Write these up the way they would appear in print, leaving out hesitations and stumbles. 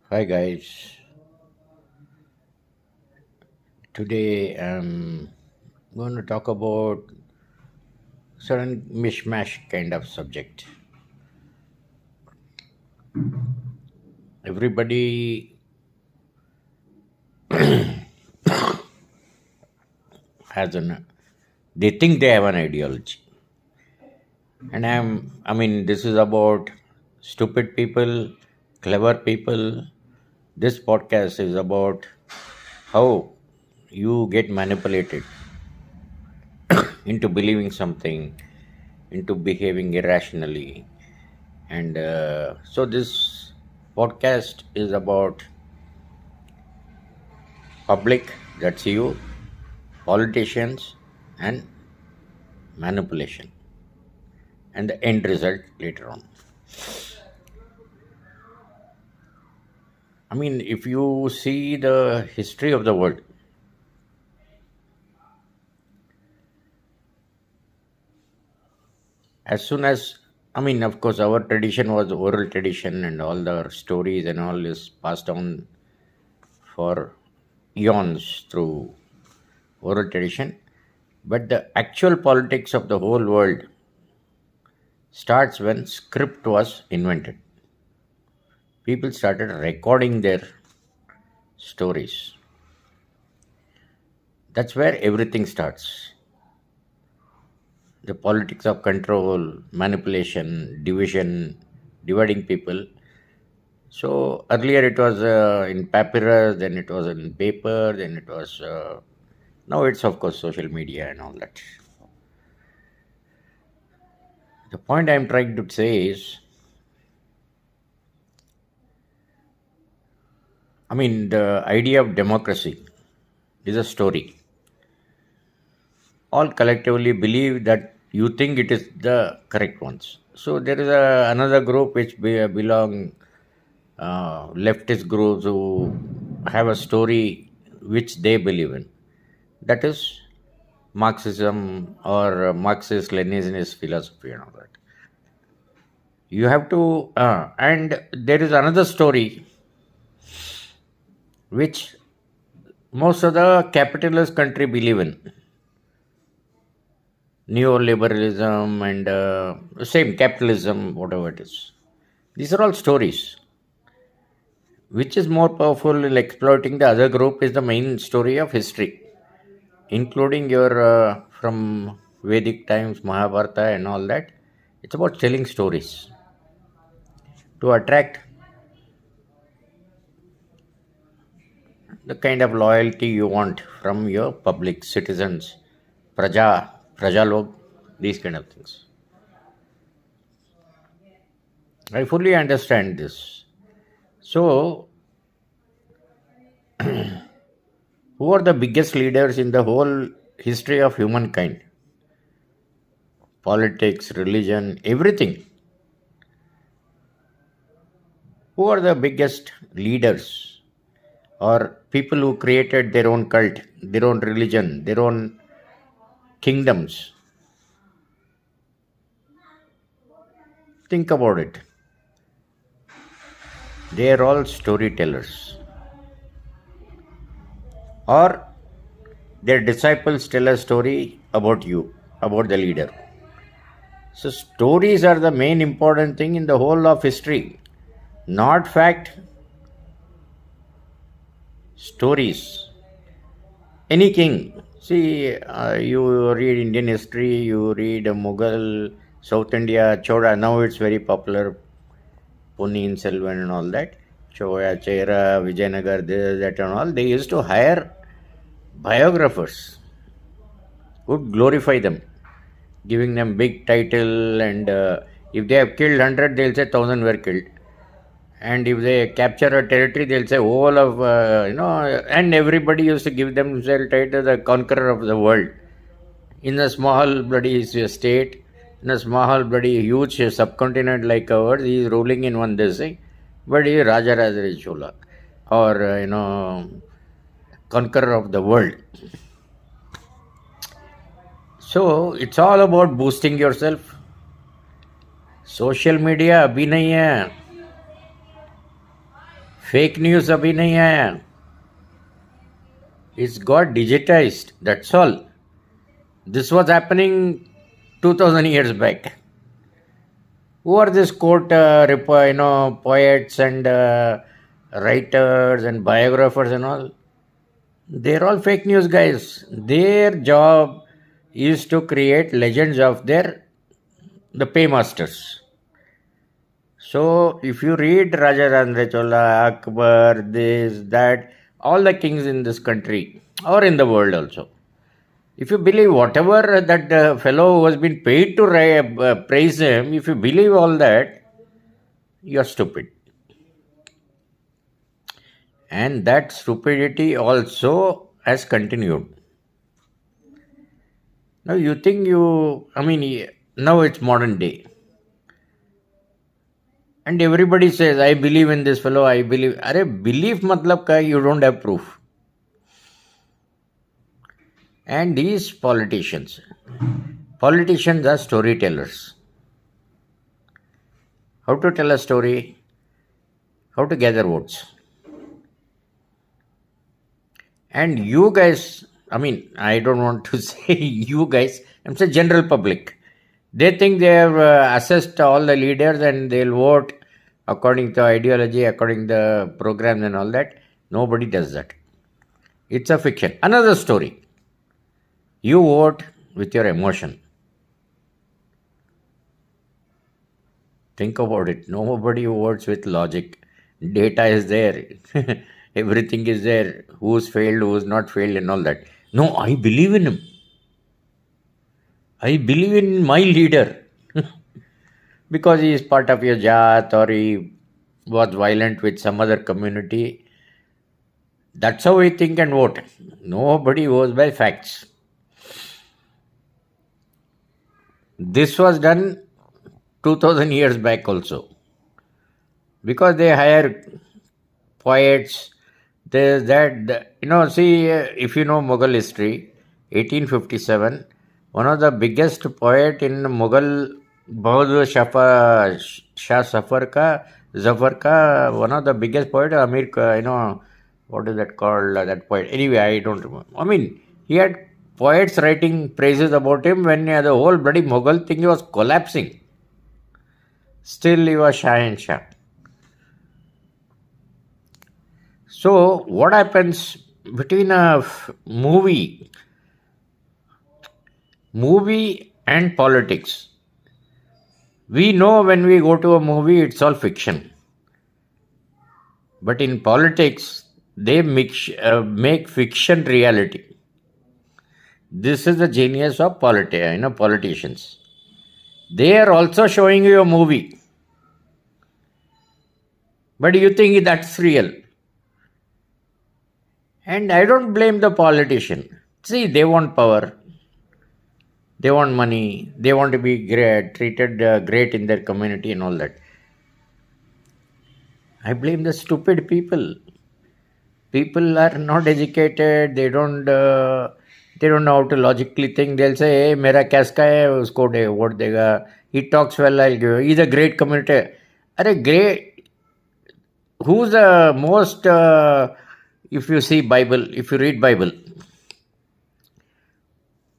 Hi guys, today I'm going to talk about certain mishmash kind of subject. Everybody they think they have an ideology, and this is about stupid people, clever people. This podcast is about how you get manipulated into believing something, into behaving irrationally, and so this podcast is about public, that's you, politicians, and manipulation, and the end result later on. If you see the history of the world, as soon as of course, our tradition was oral tradition, and all the stories and all is passed on for eons through oral tradition. But the actual politics of the whole world starts when script was invented. People started recording their stories. That's where everything starts. The politics of control, manipulation, division, dividing people. So earlier it was in papyrus, then it was in paper, then it was. Now it's of course social media and all that. The point I'm trying to say is, the idea of democracy is a story. All collectively believe that you think it is the correct ones. So there is another group which belong leftist groups who have a story which they believe in. That is Marxism or Marxist Leninist philosophy and all that. You have to, and there is another story which most of the capitalist country believe in, neoliberalism and same capitalism, whatever it is. These are all stories. Which is more powerful in exploiting the other group is the main story of history, including your from Vedic times, Mahabharata, and all that. It's about telling stories to attract the kind of loyalty you want from your public citizens, prajalog, these kind of things. I fully understand this. So, who are the biggest leaders in the whole history of humankind? Politics, religion, everything. Who are the biggest leaders or people who created their own cult, their own religion, their own kingdoms? Think about it. They are all storytellers. Or their disciples tell a story about you, about the leader. So, stories are the main important thing in the whole of history, not fact. Stories. Any king. See, you read Indian history, you read Mughal, South India, Chola. Now it's very popular. Ponniyin Selvan and all that. Choya, Chera, Vijayanagar, this, that, and all. They used to hire biographers, would glorify them, giving them big title, and if they have killed 100, they'll say 1,000 were killed. And if they capture a territory, they'll say all of, and everybody used to give themselves title the conqueror of the world. In a small bloody state, in a small bloody huge subcontinent like ours, he is ruling in one district, but he is Raja Raja Chola, or, conqueror of the world. So it's all about boosting yourself. Social media अभी नहीं है, fake news अभी नहीं आया. It's got digitized. That's all. This was happening 2000 years back. Who are these poets and writers and biographers and all? They're all fake news guys. Their job is to create legends of the paymasters. So if you read Raja Randre Chola, Akbar, this, that, all the kings in this country or in the world also, if you believe whatever that fellow who has been paid to praise him, if you believe all that, you're stupid. And that stupidity also has continued. Now you think now it's modern day. And everybody says, I believe in this fellow, I believe. Are belief matlab ka you don't have proof. And these politicians are storytellers. How to tell a story? How to gather votes? And you guys, I don't want to say you guys, I'm saying general public. They think they have assessed all the leaders and they'll vote according to ideology, according to the programs and all that. Nobody does that. It's a fiction. Another story. You vote with your emotion. Think about it. Nobody votes with logic. Data is there. Everything is there. Who's failed, who's not failed and all that. No, I believe in him. I believe in my leader. Because he is part of your Jat or he was violent with some other community. That's how we think and vote. Nobody goes by facts. This was done 2000 years back also. Because they hire poets. There's that, if you know Mughal history, 1857, one of the biggest poet in Mughal, Bahadur Shah Zafar ka, one of the biggest poet, Amir, what is that called, that poet? Anyway, I don't remember. He had poets writing praises about him when the whole bloody Mughal thing was collapsing. Still he was Shah and Shah. So, what happens between a movie and politics? We know when we go to a movie, it's all fiction. But in politics, they make fiction reality. This is the genius of politicians. They are also showing you a movie. But you think that's real. And I don't blame the politician. See, they want power. They want money. They want to be treated great in their community and all that. I blame the stupid people. People are not educated. They don't know how to logically think. They'll say, hey, mera kaska hai, usko vote dega. He talks well, I'll give you. He's a great community. Great. Who's the most... if you see Bible, if you read Bible,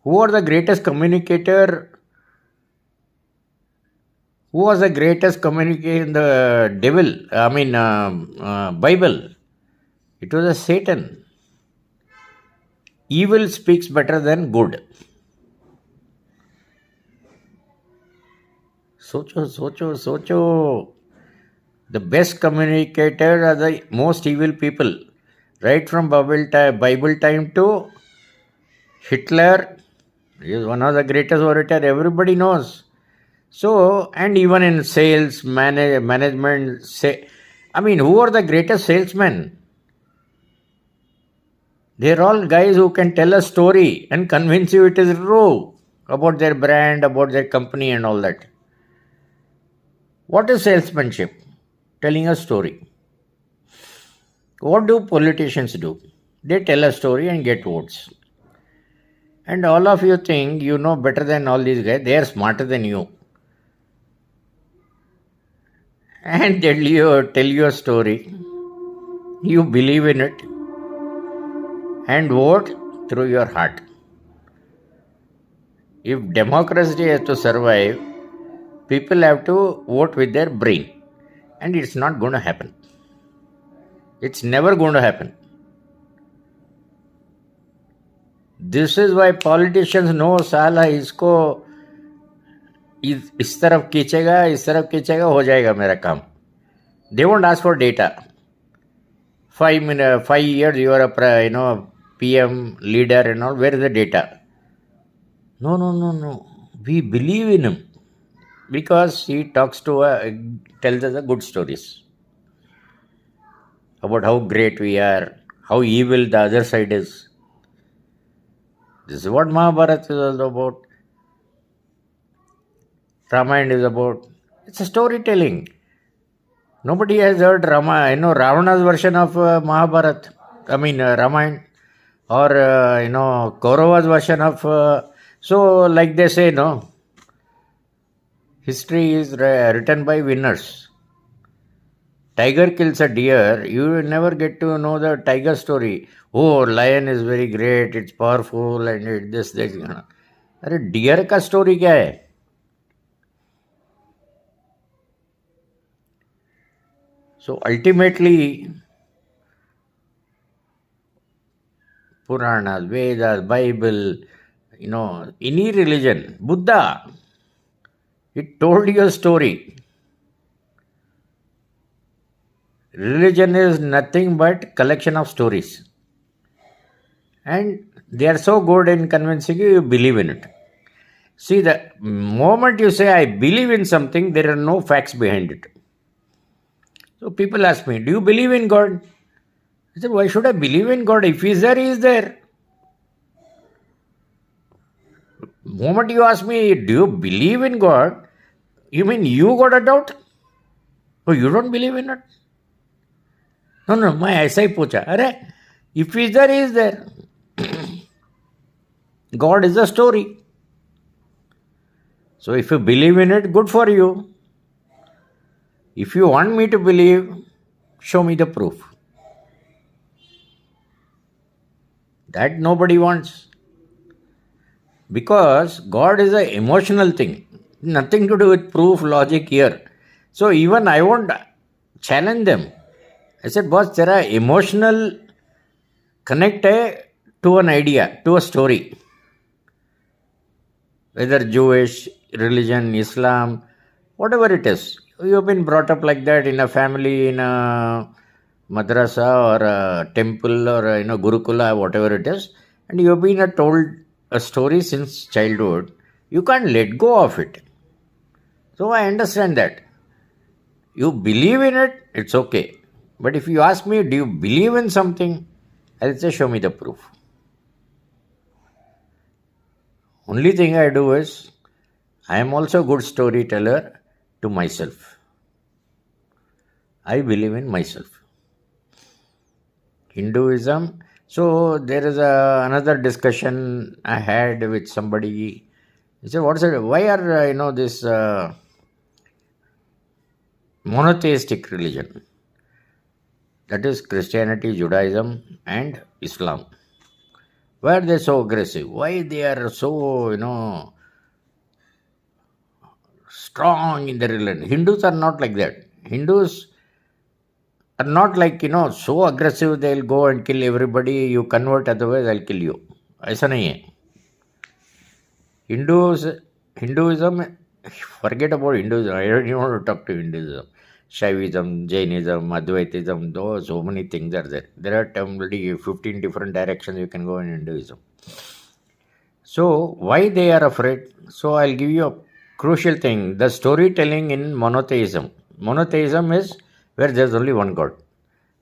who are the greatest communicator? Who was the greatest communicator in the Bible? It was a Satan. Evil speaks better than good. Socho. The best communicators are the most evil people. Right from Bible time to Hitler, he is one of the greatest orators, everybody knows. So, and even in sales, management, who are the greatest salesmen? They're all guys who can tell a story and convince you it is true about their brand, about their company and all that. What is salesmanship? Telling a story. What do politicians do? They tell a story and get votes. And all of you think you know better than all these guys. They are smarter than you. And tell you a story. You believe in it and vote through your heart. If democracy has to survive, people have to vote with their brain. And it's not going to happen. It's never going to happen. This is why politicians know साला इसको इस तरफ खींचेगा हो जाएगा मेरा काम. They won't ask for data. 5 years you are a PM leader and all. Where is the data? No. We believe in him because he tells us the good stories about how great we are, how evil the other side is. This is what Mahabharata is all about. Ramayana is about. It's a storytelling. Nobody has heard Ravana's version of Mahabharata. Ramayana. Or, Kaurava's version of... so, like they say, no. History is written by winners. Tiger kills a deer. You will never get to know the tiger story. Oh, lion is very great. It's powerful and this. अरे deer का story क्या है? So ultimately, Puranas, Vedas, Bible, any religion, Buddha, it told you a story. Religion is nothing but collection of stories. And they are so good in convincing you, you believe in it. See, the moment you say, I believe in something, there are no facts behind it. So people ask me, do you believe in God? I said, why should I believe in God? If He is there, He is there. The moment you ask me, do you believe in God? You mean you got a doubt? Oh, you don't believe in it? No, मैं ऐसा ही पूछा. अरे, if He is there, He is there. God is a story. So if you believe in it, good for you. If you want me to believe, show me the proof. That nobody wants. Because God is an emotional thing. Nothing to do with proof, logic here. So even I won't challenge them. I said, boss, तेरा emotional connect है to an idea, to a story. Whether Jewish, religion, Islam, whatever it is. You have been brought up like that in a family, in a madrasa or a temple or Gurukula, whatever it is. And you have been told a story since childhood. You can't let go of it. So I understand that. You believe in it, it's okay. But if you ask me, do you believe in something? I'll say, show me the proof. Only thing I do is, I am also a good storyteller to myself. I believe in myself. Hinduism. So there is another discussion I had with somebody. He said, "What's it? Why are this monotheistic religion? That is Christianity, Judaism, and Islam. Why are they so aggressive? Why they are so strong in the religion? Hindus are not like that. Hindus are not like so aggressive. They'll go and kill everybody. You convert, otherwise I'll kill you. ऐसा नहीं है. Hinduism, forget about Hinduism. I don't even want to talk to Hinduism. Shaivism, Jainism, Advaitism, so many things are there. There are 15 different directions you can go in Hinduism. So, why they are afraid? So, I'll give you a crucial thing. The storytelling in monotheism. Monotheism is where there's only one God,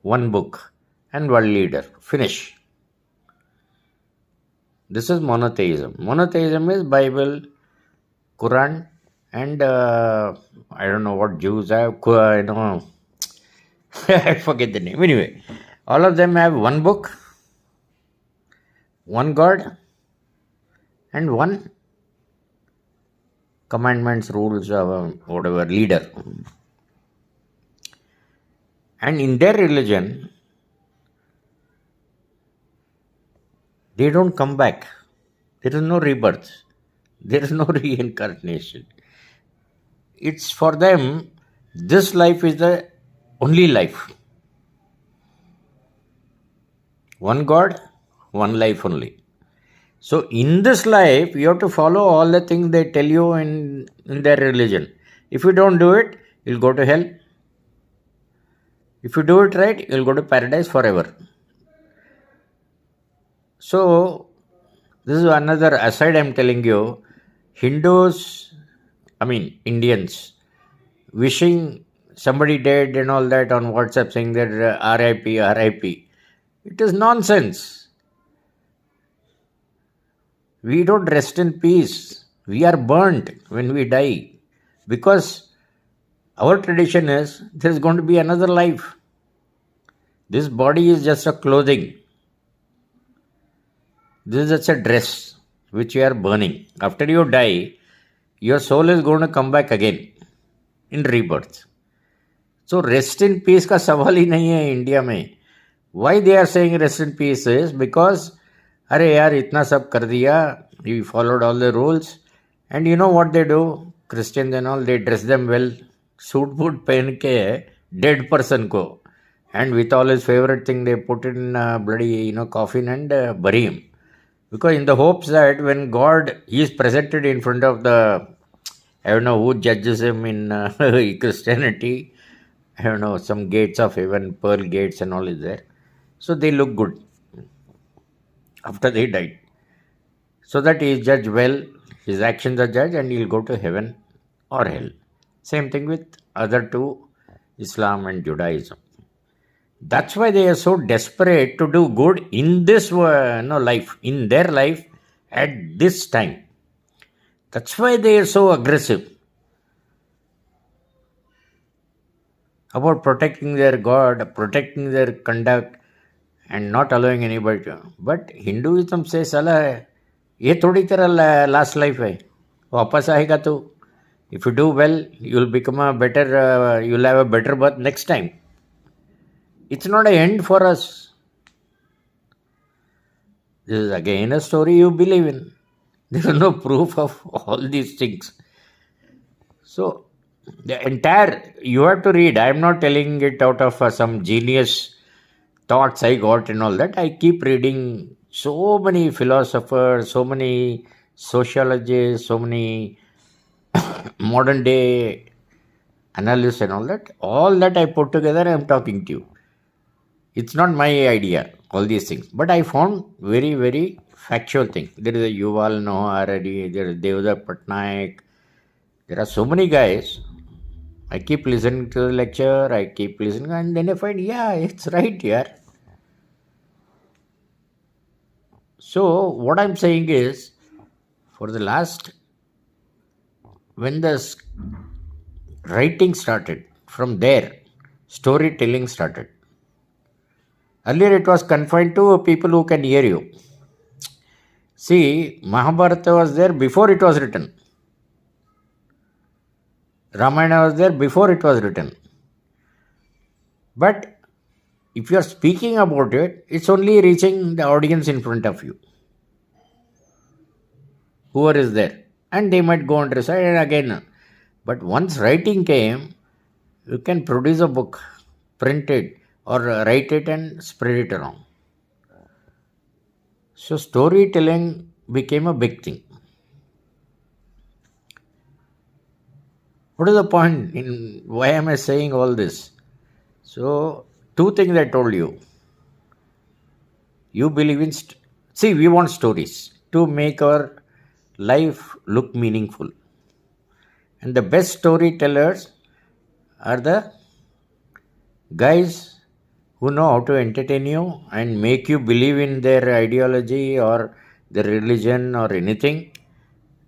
one book, and one leader. Finish. This is monotheism. Monotheism is Bible, Quran, and I don't know what Jews have. I forget the name. Anyway, all of them have one book, one God, and one commandments, rules, whatever, leader. And in their religion, They don't come back. There is no rebirth. There is no reincarnation. It's for them, this life is the only life. One God, one life only. So in this life, you have to follow all the things they tell you in their religion. If you don't do it, you'll go to hell. If you do it right, you'll go to paradise forever. So this is another aside I'm telling you. Hindus, Indians, wishing somebody dead and all that on WhatsApp saying that RIP, RIP. It is nonsense. We don't rest in peace. We are burnt when we die. Because our tradition is there is going to be another life. This body is just a clothing. This is just a dress which you are burning. After you die, your soul is going to come back again in rebirth. So rest in peace का सवाल ही नहीं है India में. Why they are saying rest in peace is because अरे यार इतना सब कर दिया, we followed all the rules, and you know what they do? Christians and all, they dress them well, suit boot पहन के dead person को, and with all his favorite thing they put in bloody coffin and bury him, because in the hopes that when God is presented in front of the, I don't know who judges him in Christianity, I don't know, some gates of heaven, pearl gates and all is there, so they look good after they died, so that he is judged well, his actions are judged, and he will go to heaven or hell. Same thing with other two, Islam and Judaism. That's why they are so desperate to do good in this life, in their life at this time. That's why they are so aggressive about protecting their God, protecting their conduct, and not allowing anybody to. But Hinduism says, साला ये थोड़ी तेरा last life है, वापस आएगा तो. If you do well, you'll become you'll have a better birth next time. It's not an end for us. This is again a story you believe in. There is no proof of all these things. So, the entire, you have to read. I am not telling it out of some genius thoughts I got and all that. I keep reading so many philosophers, so many sociologists, so many modern day analysts and all that. All that I put together, I am talking to you. It's not my idea, all these things. But I found very, very factual things. There is a Yuval Noah Harari, there is Devdutt Pattanaik. There are so many guys. I keep listening to the lecture, I keep listening, and then I find, yeah, it's right here. So, what I'm saying is, for the last, when the writing started, from there, storytelling started. Earlier it was confined to people who can hear you. See, Mahabharata was there before it was written. Ramayana was there before it was written. But if you are speaking about it, it's only reaching the audience in front of you, whoever is there. And they might go and recite and again. But once writing came, you can produce a book, print it, or write it and spread it around. So storytelling became a big thing. What is the point in why am I saying all this? So, two things I told you. You believe in, see, we want stories to make our life look meaningful. And the best storytellers are the guys who know how to entertain you and make you believe in their ideology or their religion or anything.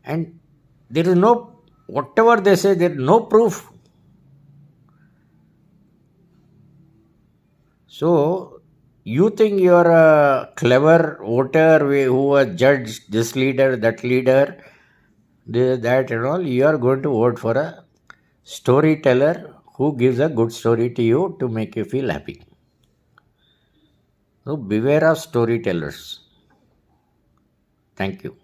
And there is no, whatever they say, there is no proof. So, you think you are a clever voter who has judged this leader, that leader, this, that and all. You are going to vote for a storyteller who gives a good story to you to make you feel happy. So beware of storytellers. Thank you.